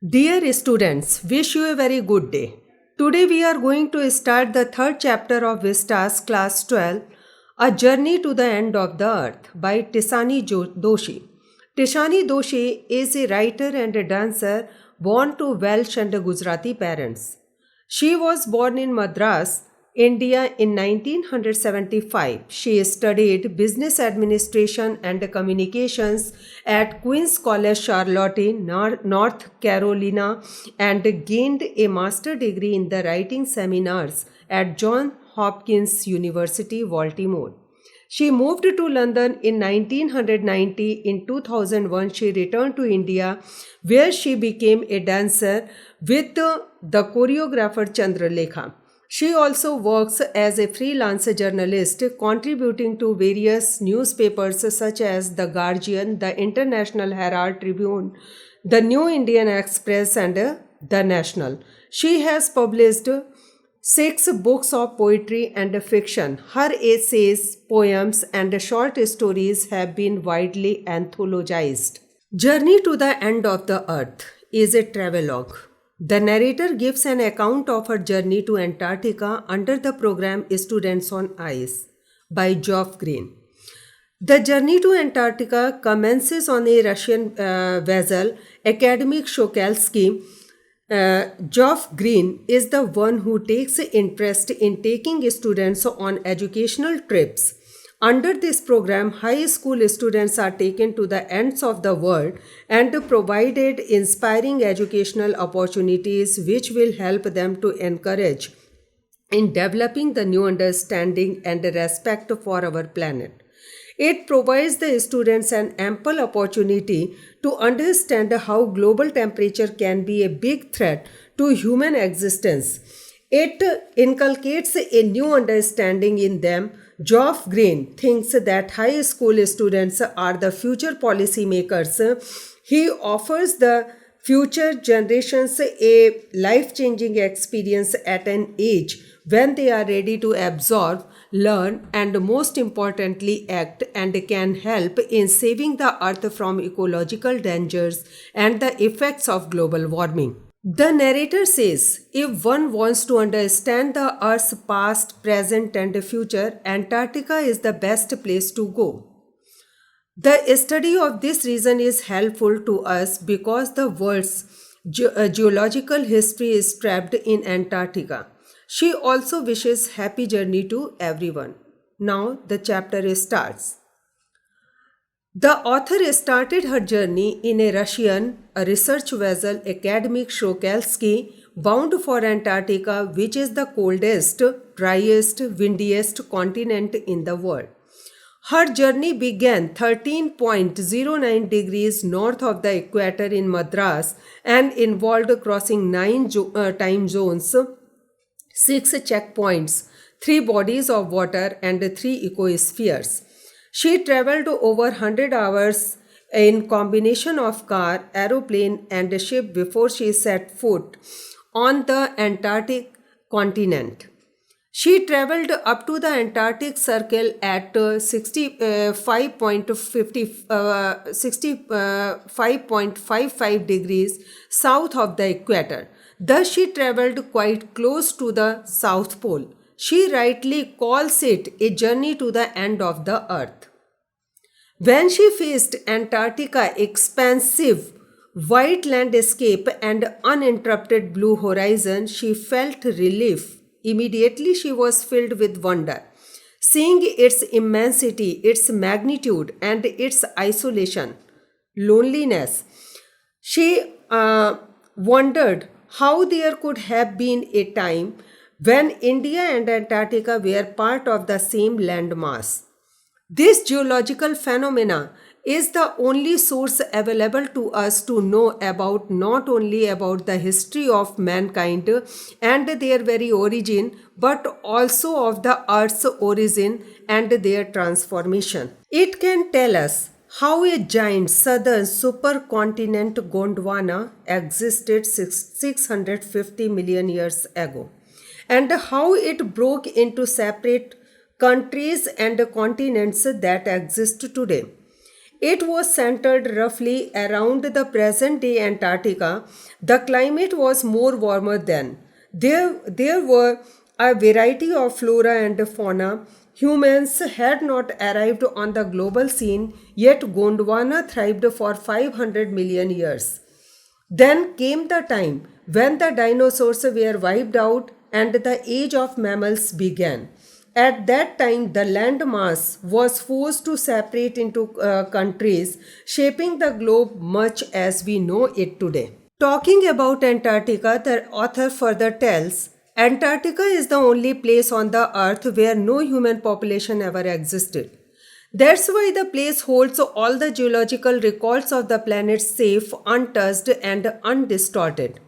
Dear students, wish you a very good day. Today we are going to start the third chapter of Vistas class 12, A Journey to the End of the Earth by Doshi. Tishani Doshi is a writer and a dancer born to Welsh and Gujarati parents. She was born in Madras, India in 1975. She studied business administration and communications at Queen's College Charlotte, North Carolina, and gained a master's degree in the writing seminars at Johns Hopkins University, Baltimore. She moved to London in 1990. In 2001, she returned to India, where she became a dancer with the choreographer Chandralekha. She also works as a freelance journalist, contributing to various newspapers such as The Guardian, the International Herald Tribune, the New Indian Express, and The National. She has published 6 books of poetry and fiction. Her essays, poems, and short stories have been widely anthologized. Journey to the End of the Earth is a travelogue. The narrator gives an account of her journey to Antarctica under the program Students on Ice by Geoff Green. The journey to Antarctica commences on a Russian vessel, Academic Shokalsky. Geoff Green is the one who takes interest in taking students on educational trips. Under this program, high school students are taken to the ends of the world and provided inspiring educational opportunities which will help them to encourage in developing the new understanding and respect for our planet. It provides the students an ample opportunity to understand how global temperature can be a big threat to human existence. It inculcates a new understanding in them. Geoff Green thinks that high school students are the future policymakers. He offers the future generations a life changing experience at an age when they are ready to absorb, learn, and most importantly, act and can help in saving the earth from ecological dangers and the effects of global warming. The narrator says if one wants to understand the Earth's past, present, and future, Antarctica is the best place to go. The study of this region is helpful to us because the world's geological history is trapped in Antarctica. She also wishes happy journey to everyone. Now the chapter starts. The author started her journey in a Russian research vessel, Academic Shokalsky, bound for Antarctica, which is the coldest, driest, windiest continent in the world. Her journey began 13.09 degrees north of the equator in Madras and involved crossing 9 time zones, 6 checkpoints, 3 bodies of water, and 3 ecospheres. She traveled over 100 hours in combination of car, aeroplane, and ship before she set foot on the Antarctic continent. She traveled up to the Antarctic Circle at 65.55 degrees south of the equator. Thus, she traveled quite close to the South Pole. She rightly calls it a journey to the end of the earth. When she faced Antarctica expansive white landscape and uninterrupted blue horizon, she felt relief. Immediately she was filled with wonder, seeing its immensity, its magnitude, and its isolation, loneliness. She wondered how there could have been a time when India and Antarctica were part of the same landmass. This geological phenomena is the only source available to us to know about not only about the history of mankind and their very origin, but also of the earth's origin and their transformation. It can tell us how a giant southern supercontinent Gondwana existed 650 million years ago, and how it broke into separate countries and continents that exist today. It was centered roughly around the present day Antarctica. The climate was more warmer then. There were a variety of flora and fauna. Humans had not arrived on the global scene, yet Gondwana thrived for 500 million years. Then came the time when the dinosaurs were wiped out and the age of mammals began. At that time, the land mass was forced to separate into countries, shaping the globe much as we know it today. Talking about Antarctica, the author further tells Antarctica is the only place on the earth where no human population ever existed. That's why the place holds all the geological records of the planet safe, untouched, and undistorted.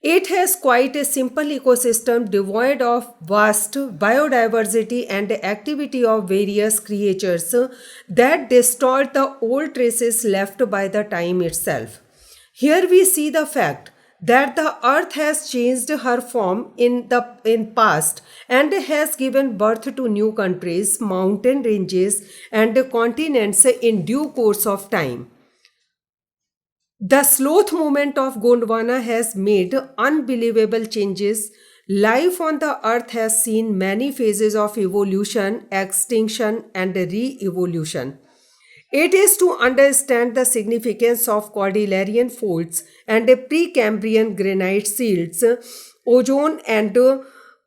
It has quite a simple ecosystem devoid of vast biodiversity and activity of various creatures that distort the old traces left by the time itself. Here we see the fact that the earth has changed her form in past and has given birth to new countries, mountain ranges and continents in due course of time. The sloth movement of Gondwana has made unbelievable changes. Life on the earth has seen many phases of evolution, extinction, and re evolution. It is to understand the significance of Cordilleran faults and Precambrian granite shields, ozone, and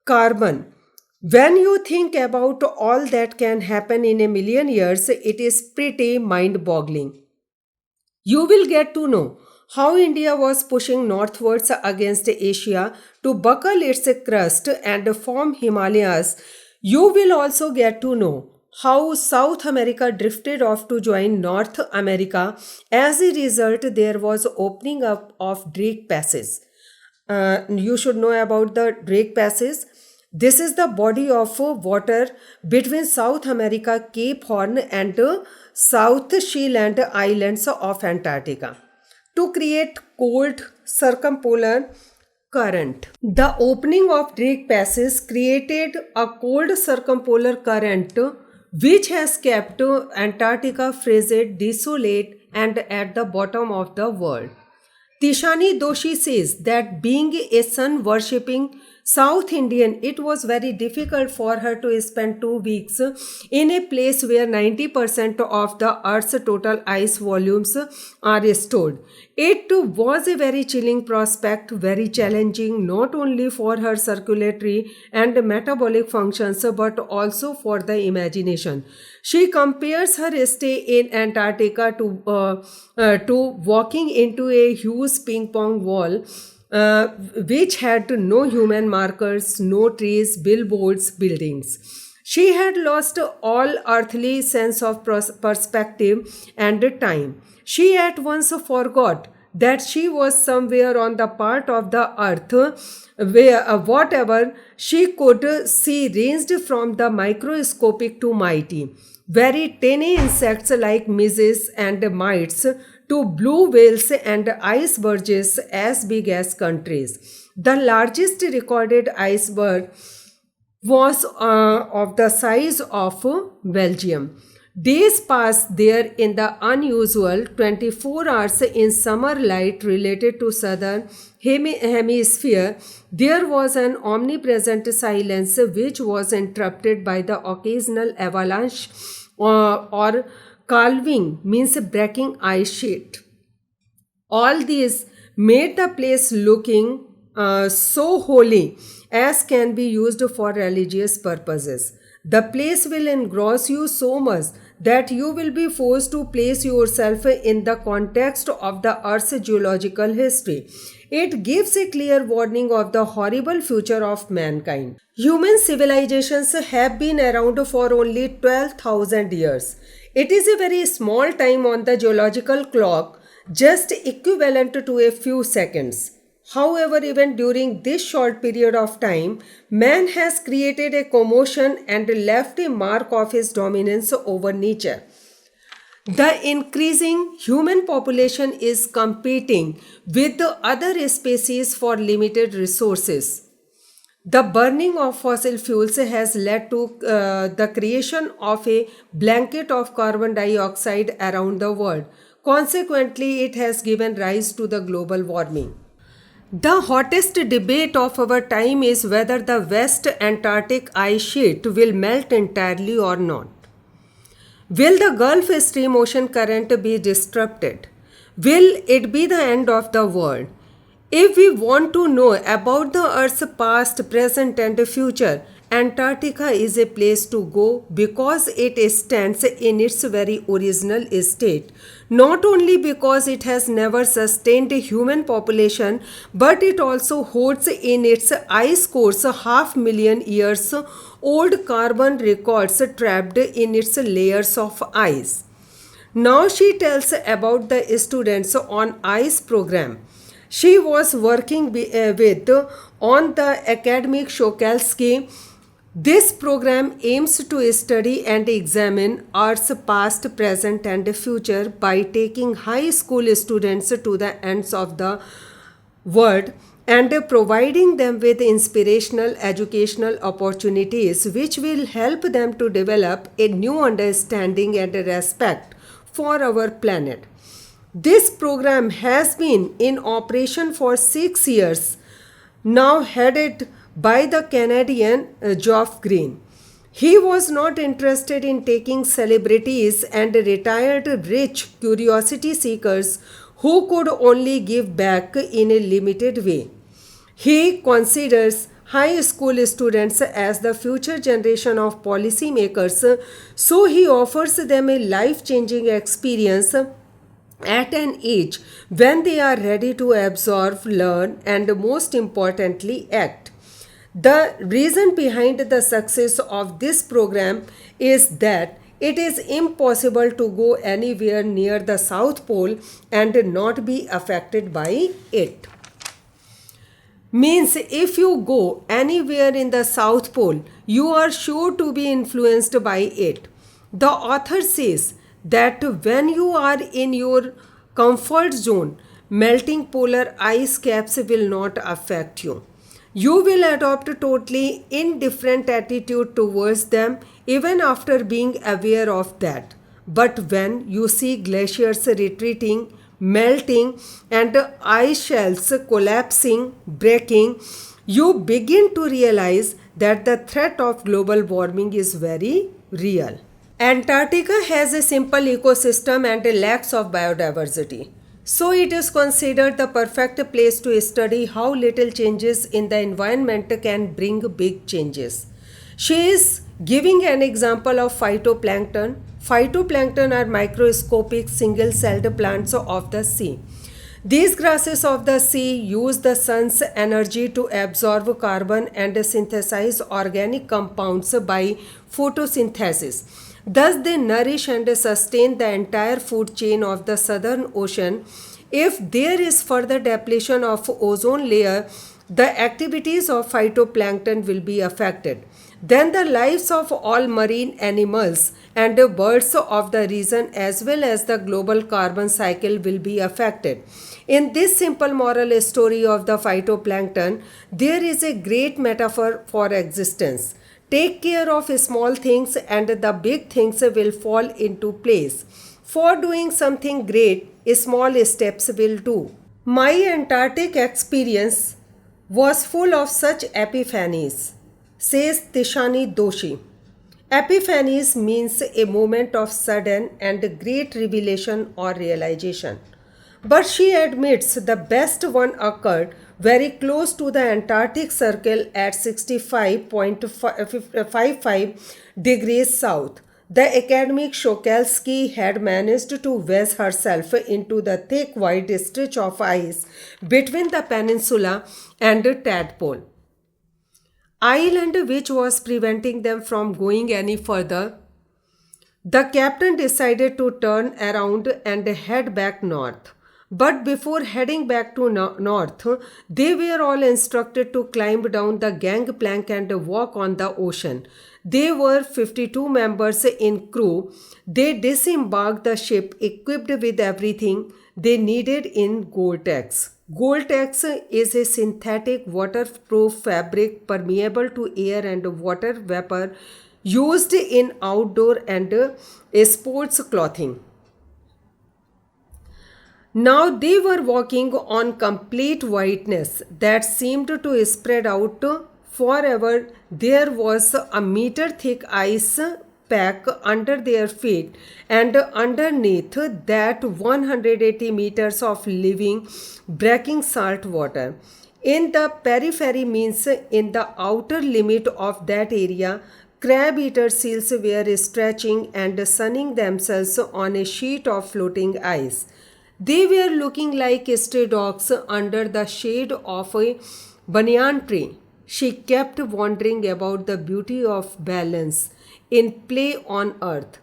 carbon. When you think about all that can happen in a million years, it is pretty mind boggling. You will get to know how India was pushing northwards against Asia to buckle its crust and form Himalayas. You will also get to know how South America drifted off to join North America. As a result, there was opening up of Drake Passage. You should know about the Drake Passage. This is the body of water between South America, Cape Horn, and South Sheeland Islands of Antarctica to create cold circumpolar current. The opening of Drake Passage created a cold circumpolar current which has kept Antarctica frigid, desolate, and at the bottom of the world. Tishani Doshi says that being a sun worshipping South Indian, it was very difficult for her to spend 2 weeks in a place where 90% of the Earth's total ice volumes are stored. It was a very chilling prospect, very challenging not only for her circulatory and metabolic functions but also for the imagination. She compares her stay in Antarctica to walking into a huge ping pong wall which had no human markers, no trees, billboards, buildings. She had lost all earthly sense of perspective and time. She at once forgot that she was somewhere on the part of the earth where whatever she could see ranged from the microscopic to mighty. Very tiny insects like midges and mites to blue whales and icebergs as big as countries. The largest recorded iceberg was of the size of Belgium. Days passed there in the unusual 24 hours in summer light related to southern hemisphere. There was an omnipresent silence which was interrupted by the occasional avalanche or calving means breaking ice sheet. All these made the place looking so holy as can be used for religious purposes. The place will engross you so much that you will be forced to place yourself in the context of the Earth's geological history. It gives a clear warning of the horrible future of mankind. Human civilizations have been around for only 12,000 years. It is a very small time on the geological clock, just equivalent to a few seconds. However, even during this short period of time, man has created a commotion and left a mark of his dominance over nature. The increasing human population is competing with the other species for limited resources. The burning of fossil fuels has led to the creation of a blanket of carbon dioxide around the world. Consequently, it has given rise to the global warming. The hottest debate of our time is whether the West Antarctic ice sheet will melt entirely or not. Will the Gulf Stream ocean current be disrupted? Will it be the end of the world? If we want to know about the Earth's past, present, and future, Antarctica is a place to go because it stands in its very original state. Not only because it has never sustained a human population, but it also holds in its ice cores 500,000 years old carbon records trapped in its layers of ice. Now she tells about the students on ICE program. She was working with on the academic Shokalski. This program aims to study and examine Earth's past, present, and future by taking high school students to the ends of the world and providing them with inspirational educational opportunities which will help them to develop a new understanding and respect for our planet. This program has been in operation for 6 years, now headed by the Canadian Geoff Green. He was not interested in taking celebrities and retired rich curiosity seekers who could only give back in a limited way. He considers high school students as the future generation of policymakers, so he offers them a life changing experience at an age when they are ready to absorb, learn, and most importantly, act. The reason behind the success of this program is that it is impossible to go anywhere near the South Pole and not be affected by it. Means if you go anywhere in the South Pole, you are sure to be influenced by it. The author says that when you are in your comfort zone, melting polar ice caps will not affect you. You will adopt a totally indifferent attitude towards them even after being aware of that. But when you see glaciers retreating, melting, and ice shelves collapsing, breaking, you begin to realize that the threat of global warming is very real. Antarctica has a simple ecosystem and a lack of biodiversity. So it is considered the perfect place to study how little changes in the environment can bring big changes. She is giving an example of phytoplankton. Phytoplankton are microscopic single celled plants of the sea. These grasses of the sea use the sun's energy to absorb carbon and synthesize organic compounds by photosynthesis. Thus, they nourish and sustain the entire food chain of the Southern Ocean. If there is further depletion of ozone layer, the activities of phytoplankton will be affected. Then the lives of all marine animals and birds of the region as well as the global carbon cycle will be affected. In this simple moral story of the phytoplankton, there is a great metaphor for existence. Take care of small things and the big things will fall into place. For doing something great, small steps will do. My Antarctic experience was full of such epiphanies, says Tishani Doshi. Epiphanies means a moment of sudden and great revelation or realization. But she admits the best one occurred very close to the Antarctic Circle at 65.55 degrees south. The academic Shokalski had managed to wedge herself into the thick white stretch of ice between the peninsula and the tadpole island, which was preventing them from going any further. The captain decided to turn around and head back north. But before heading back to north, they were all instructed to climb down the gangplank and walk on the ocean. They were 52 members in crew. They disembarked the ship equipped with everything they needed in Gore-Tex Gore-Tex is a synthetic waterproof fabric permeable to air and water vapor used in outdoor and sports clothing. Now they were walking on complete whiteness that seemed to spread out forever. There was a meter thick ice pack under their feet, and underneath that 180 meters of living, breaking salt water. In the periphery means in the outer limit of that area, crab eater seals were stretching and sunning themselves on a sheet of floating ice. They were looking like stray dogs under the shade of a banyan tree. She kept wondering about the beauty of balance in play on Earth.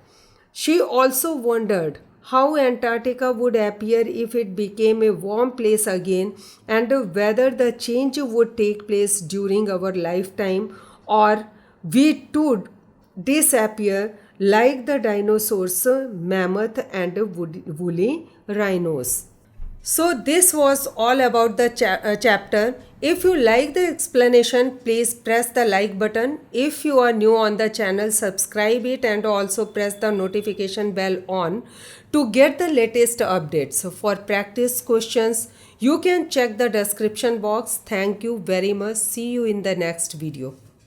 She also wondered how Antarctica would appear if it became a warm place again, and whether the change would take place during our lifetime or we too disappear like the dinosaurs, mammoth, and woolly rhinos. So, this was all about the chapter. If you like the explanation, please press the like button. If you are new on the channel, subscribe it and also press the notification bell on to get the latest updates. So for practice questions, you can check the description box. Thank you very much. See you in the next video.